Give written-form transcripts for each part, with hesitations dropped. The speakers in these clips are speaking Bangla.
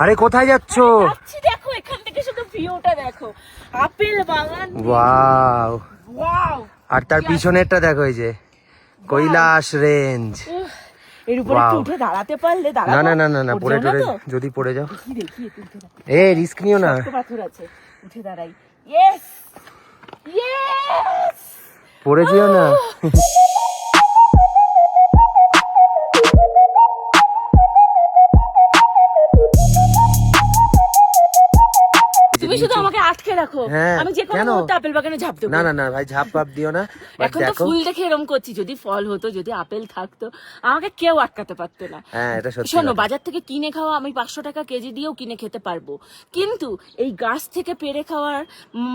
আরে কোথায় যাচ্ছ? যাচ্ছি, দেখো এখান থেকে শুধু ভিউটা দেখো, আপেল বাগান। ওয়াও ওয়াও, আর তার পিছনেরটা দেখো, এই যে কৈলাস রেঞ্জ। এর উপরে একটু উঠে দাঁড়াতে পারলে না দাঁড়াবো। না না না না, পড়ে টরে যদি পড়ে যাও। দেখি একটু উঠে দাঁড়াই। এ রিস্ক নিও না। শক্ত পাথর আছে, উঠে দাঁড়াই। ইয়েস ইয়েস, পড়ে যেও না। তুমি শুধু আমাকে আটকে রাখো, হ্যাঁ, আমি যে কোনো কেন? মুহূর্তে আপেল বাগানে ঝাঁপ দেবো। না না না ভাই, ঝাঁপ পাপ দিও না। বাট এখন তো দেখো, ফুল দেখে এরকম করছি, যদি ফল হতো, যদি আপেল থাকতো, আমাকে কেউ আটকাতে পারতো না। হ্যাঁ এটা সত্যি শোনো, কথা। বাজার থেকে কিনে খাওয়া আমি 500 টাকা কেজি দিয়েও কিনে খেতে পারবো, কিন্তু এই গাছ থেকে পেড়ে খাওয়ার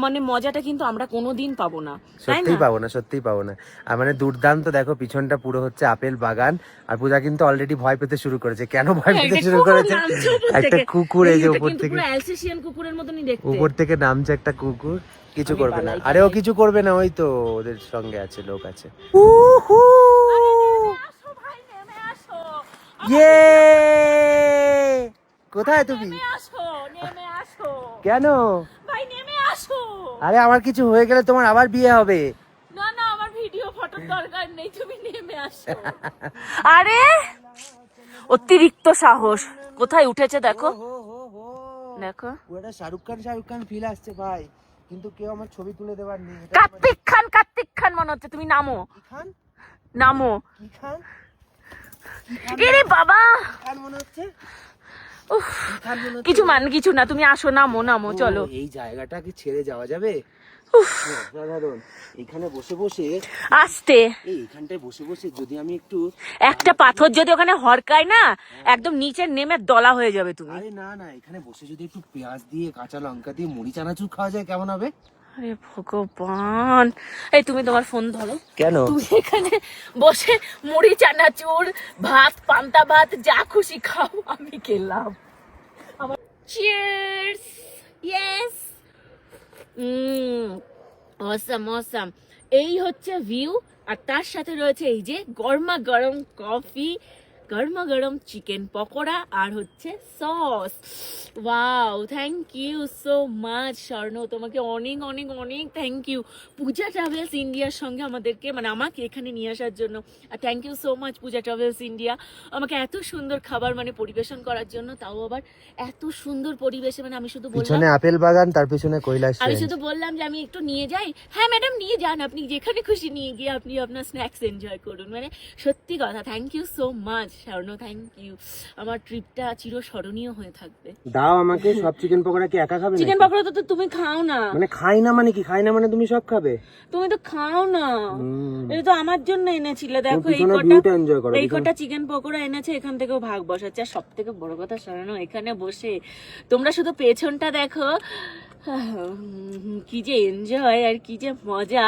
মানে মজাটা কিন্তু আমরা কোনোদিন পাবো না, তাই সত্যিই না? পাবো না, সত্যিই পাবো না। আর মানে দুর্দান্ত, দেখো পিছনটা পুরো হচ্ছে আপেল বাগান। আর পূজা কিন্তু অলরেডি ভয় পেতে শুরু করেছে। কেন ভয় পেতে একটা শুরু কুকুর করেছে? নামছে উপর একটা থেকে। কুকুর এই যে এটা উপর কিন্তু থেকে, পুরো অ্যালসেশিয়ান কুকুরের মতনই দেখতে। উপর থেকে নামছে একটা কুকুর। কিছু আমি করবে না, পালাই, আরে ও পালাই। কিছু করবে না, ওই তো ওদের সঙ্গে আছে, লোক আছে। আসো ভাই, নেমে আসো। ইয়ে, কোথায় তুমি? নেমে আসো, নেমে আসো। কেন? ভাই নেমে আসো। আরে আমার কিছু হয়ে গেলে তোমার আবার বিয়ে হবে। না না, আমার ভিডিও ফটোর দরকার নেই, তুমি নেমে আসো। আরে অতিরিক্ত সাহস, কোথায় উঠেছে দেখো, দেখো। ওটা শাহরুখ খান ফিল আসছে ভাই, কিন্তু কেউ আমার ছবি তুলে দেওয়ার নেই। কার্তিক খান মনে হচ্ছে। তুমি নামো, কি খান? নামো। কি খান? এরে বাবা, খান মনে হচ্ছে। উফ, কি খান মনে হচ্ছে? কিছু না, তুমি আসো, নামো নামো, চলো। এই জায়গাটা কি ছেড়ে যাওয়া যাবে? অসাধারণ। এখানে বসে বসে, আস্তে, এইখানটায় বসে বসে যদি আমি একটু, একটা পাথর যদি ওখানে হরকায় না, একদম নিচে নেমে দলা হয়ে যাবে তুমি। আরে না না, এখানে বসে যদি একটু পেঁয়াজ দিয়ে, কাঁচা লঙ্কা দিয়ে মুড়ি চানাচুর খাওয়া যায়, কেমন হবে? আরে ভগবান, এই তুমি তোমার ফোন ধরো। কেন? তুমি এখানে বসে মুড়ি চানাচুর, ভাত, পান্তা ভাত, যা খুশি খাও, আমি খেলাম। আমার চিয়ার্স। Yes, awesome awesome. এই হচ্ছে ভিউ, আর তার সাথে রয়েছে এই যে গরমা গরম কফি, গরমা গরম চিকেন পকোড়া, আর হচ্ছে sauce. Wow, thank you so much Swarna, তোমাকে অনেক অনেক অনেক থ্যাংক ইউ পূজা ট্রাভেলস ইন্ডিয়ার সঙ্গে আমাদেরকে, মানে আমাকে এখানে নিয়ে আসার জন্য। আর thank you so much Puja travels India, আমাকে এত সুন্দর খাবার মানে পরিবেশন করার জন্য, তাও আবার এত সুন্দর পরিবেশে। মানে আমি শুধু বললাম, পিছনে আপেল বাগান, তার পিছনে কৈলাস আমি রেঞ্জ। শুধু বললাম যে আমি একটু নিয়ে যাই। হ্যাঁ ম্যাডাম, নিয়ে যান, আপনি যেখানে খুশি নিয়ে গিয়ে আপনি আপনার স্ন্যাক্স এনজয় করুন। মানে সত্যি কথা, থ্যাংক ইউ সো মাচ স্বর্ণ, থ্যাংক ইউ। আমার ট্রিপটা চিরস্মরণীয় হয়ে থাকবে। দাও আমাকে সব চিকেন পকোড়া। কি একা খাবে? চিকেন পকোড়া তো তুমি খাও না। মানে খাই না মানে কি? খাই না মানে তুমি সব খাবে? তুমি তো খাও না। হুম। এটা তো আমার জন্য এনেছিলে, দেখো এই পিছনে কটা, ভিউটা এনজয় করো। এই কটা চিকেন পকোড়া এনেছে, এখান থেকেও ভাগ বসাচ্ছে। আর সব থেকে বড় কথা স্মরণ, এখানে বসে তোমরা শুধু পেছনটা দেখো, কি যে এনজয় আর কি যে মজা।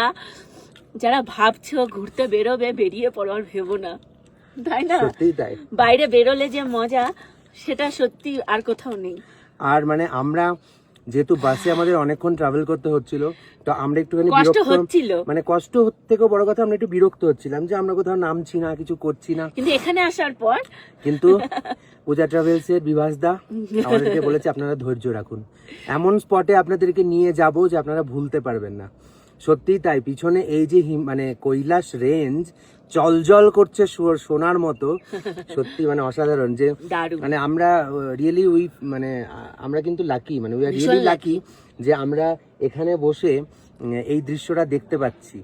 যারা ভাবছো ঘুরতে বেরোবে, বেরিয়ে পড়ো, আর ভেবো না, তাই না? সত্যিই তাই। বাইরে বেরোলে যে মজা, সেটা সত্যি আর কোথাও নেই। আর মানে আমরা যেহেতু বাসে আমাদের অনেকক্ষণ ট্রাভেল করতে হচ্ছিল, তো আমরা একটুখানি কষ্ট বিরক্ত হচ্ছিল, মানে কষ্ট থেকেও বড় কথা, আমরা একটু বিরক্ত হচ্ছিলাম যে আমরা কোথাও নামছি না, কিছু করছি না। কিন্তু এখানে আসার পর কিন্তু পূজা ট্রাভেলস এর বিভাস দা আমাদেরকে বলেছে আপনারা ধৈর্য রাখুন, এমন স্পটে আপনাদেরকে নিয়ে যাব যে আপনারা ভুলতে পারবেন না। সত্যিই তাই। পিছনে এই যে মানে কৈলাস রেঞ্জ জল করছে সোনার মতো, সত্যি মানে অসাধারণ। যে দারুণ, মানে আমরা রিয়েলি মানে আমরা কিন্তু লাকি, মানে উই আর ভীষণ রিয়েলি লাকি যে আমরা এখানে বসে এই দৃশ্যটা দেখতে পাচ্ছি,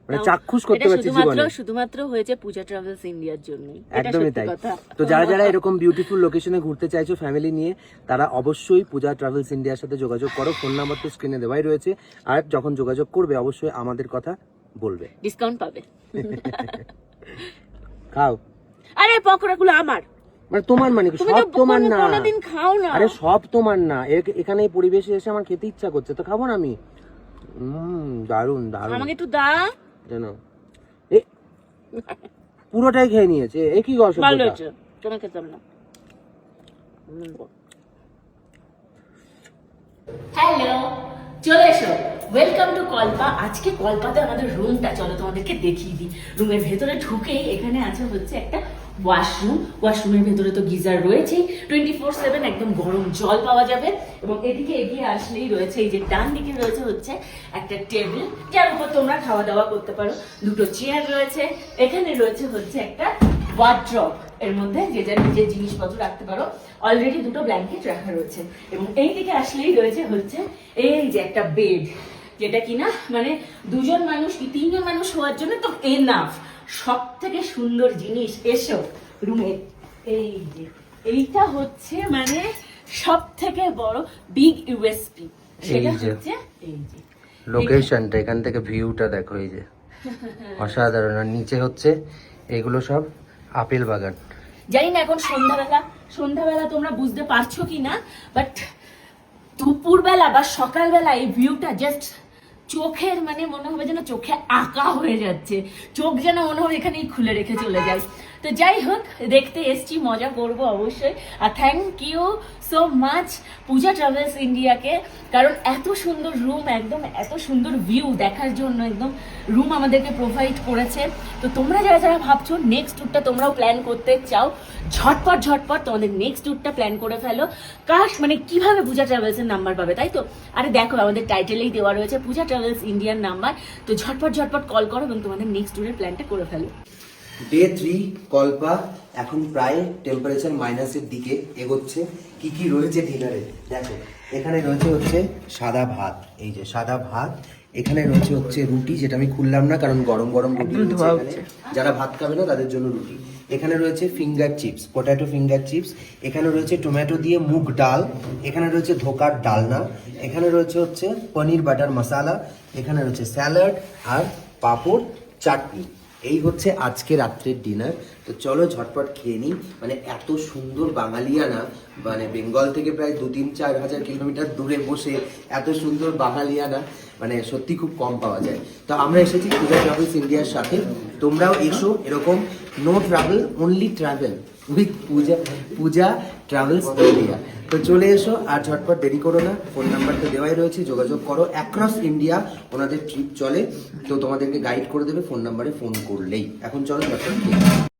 মানে চাক্ষুষ করতে পারছি জীবনে। শুধুমাত্র হয়েছে পূজা ট্রাভেলস ইন্ডিয়ার জন্যই। একদমই তাই। তো যারা এরকম বিউটিফুল লোকেশনে ঘুরতে চাইছো ফ্যামিলি নিয়ে, তারা অবশ্যই পূজা ট্রাভেলস ইন্ডিয়ার সাথে যোগাযোগ করো। ফোন নাম্বার তো স্ক্রিনে দেওয়াই রয়েছে। আর যখন যোগাযোগ করবে অবশ্যই আমাদের কথা বলবে, ডিসকাউন্ট পাবে। খাও। আরে পকোড়াগুলো আমার, মানে তোমার মানে কি? তুমি সব তো তোমার না। কোনোদিন খাও না। আরে সব তোমার না, এখানে এই পরিবেশে এসে আমার খেতে ইচ্ছা করছে, তো খাবো না আমি? দারুন দারুন। আমাকে একটু দা। জানো পুরোটাই খেয়ে নিয়েছে, এ কি ভালো অসুবিধা? হয়েছে, তোমাকে খেতাম না। হ্যালো, চলে এসো। Welcome to Kalpa. আজকে কল্পাতে আমাদের রুমটা চলো তোমাদেরকে দেখিয়ে দিই। রুমের ভেতরে ঢুকেই এখানে আছে হচ্ছে একটা ওয়াশরুমের ভেতরে তো গিজার রয়েছে, 24/7 একদম গরম জল পাওয়া যাবে। এবং এদিকে এগিয়ে আসলেই রয়েছে এই যে ডান দিকে রয়েছে হচ্ছে একটা টেবিল, যার উপর তোমরা খাওয়া দাওয়া করতে পারো। দুটো চেয়ার রয়েছে, এখানে রয়েছে হচ্ছে একটা ওয়ার্ড্রপ, এর মধ্যে যে যার নিজের জিনিসপত্র রাখতে পারো। অলরেডি দুটো ব্ল্যাঙ্কেট রাখা রয়েছে। এবং এই দিকে আসলেই রয়েছে হচ্ছে এই যে একটা বেড, যেটা কিনা মানে দুজন মানুষ কি তিনজন মানুষ হওয়ার জন্য তো এনাফ। সব থেকে সুন্দর জিনিস এসো রুমে, এই যে এইটা হচ্ছে মানে সব থেকে বড় বিগ ইউএসপি, সেটা এই যে। হচ্ছে এই যে লোকেশনটা, এখান থেকে ভিউটা দেখো, এই যে অসাধারণ। আর নিচে হচ্ছে এগুলো সব আপেল বাগান। জানি না এখন সন্ধ্যাবেলা তোমরা বুঝতে পারছো কি না, বাট দুপুরবেলা বা সকালবেলা এই ভিউটা জাস্ট চোখের মানে মনে হবে যেন চোখে আঁকা হয়ে যাচ্ছে, চোখ যেন মনে হবে এখানেই খুলে রেখে চলে যায়। তো যাই হোক, দেখতে এসছি, মজা করবো অবশ্যই। আর thank you so much Puja Travels ইন্ডিয়াকে, কারণ এত সুন্দর রুম, একদম এত সুন্দর ভিউ দেখার জন্য একদম রুম আমাদেরকে প্রোভাইড করেছে। তো তোমরা যারা যারা ভাবছো নেক্সট ট্যুরটা তোমরাও প্ল্যান করতে চাও, ঝটপট তোমাদের নেক্সট ট্যুরটা প্ল্যান করে ফেলো। মানে কিভাবে পূজা ট্রাভেলস এর নাম্বার পাবে, তাই তো? আরে দেখো আমাদের টাইটেলেই দেওয়া রয়েছে পূজা ট্রাভেলস ইন্ডিয়ার নাম্বার। তো ঝটপট কল করো এবং তোমাদের নেক্সট ট্যুরের প্ল্যানটা করে ফেলো। ডে 3 কল্পা, এখন প্রায় টেম্পারেচার মাইনাসের দিকে এগোচ্ছে। কি কি রয়েছে ডিনারে দেখো। এখানে রয়েছে হচ্ছে সাদা ভাত, এই যে সাদা ভাত। এখানে রয়েছে হচ্ছে রুটি, যেটা আমি খুললাম না কারণ গরম গরম রুটি রয়েছে এখানে। যারা ভাত খাবে না তাদের জন্য রুটি। এখানে রয়েছে finger chips, potato finger chips. এখানে রয়েছে টমেটো দিয়ে মুগ ডাল। এখানে রয়েছে ধোকার ডালনা। এখানে রয়েছে হচ্ছে পনির বাটার মশালা। এখানে রয়েছে স্যালাড আর পাঁপড়, চাটনি। এই হচ্ছে আজকে রাত্রের ডিনার। তো চলো ঝটপট খেয়ে নিই। মানে এত সুন্দর বাঙালিয়ানা, মানে বেঙ্গল থেকে প্রায় 2-3-4 হাজার কিলোমিটার দূরে বসে এত সুন্দর বাঙালিয়ানা মানে সত্যি খুব কম পাওয়া যায়। তো আমরা এসেছি পূজা ট্রাভেলস ইন্ডিয়ার সাথে, তোমরাও এসো এরকম। No travel, only travel with Puja travels India. তো চলে এসো আর ঝটপট দেরি করো না। ফোন নাম্বার তো দেওয়াই রয়েছে, যোগাযোগ করো। অ্যাক্রস ইন্ডিয়া ওনাদের ট্রিপ চলে, তো তোমাদেরকে গাইড করে দেবে ফোন নাম্বারে ফোন করলেই। এখন চলো ঝটপট খেয়ে নাও।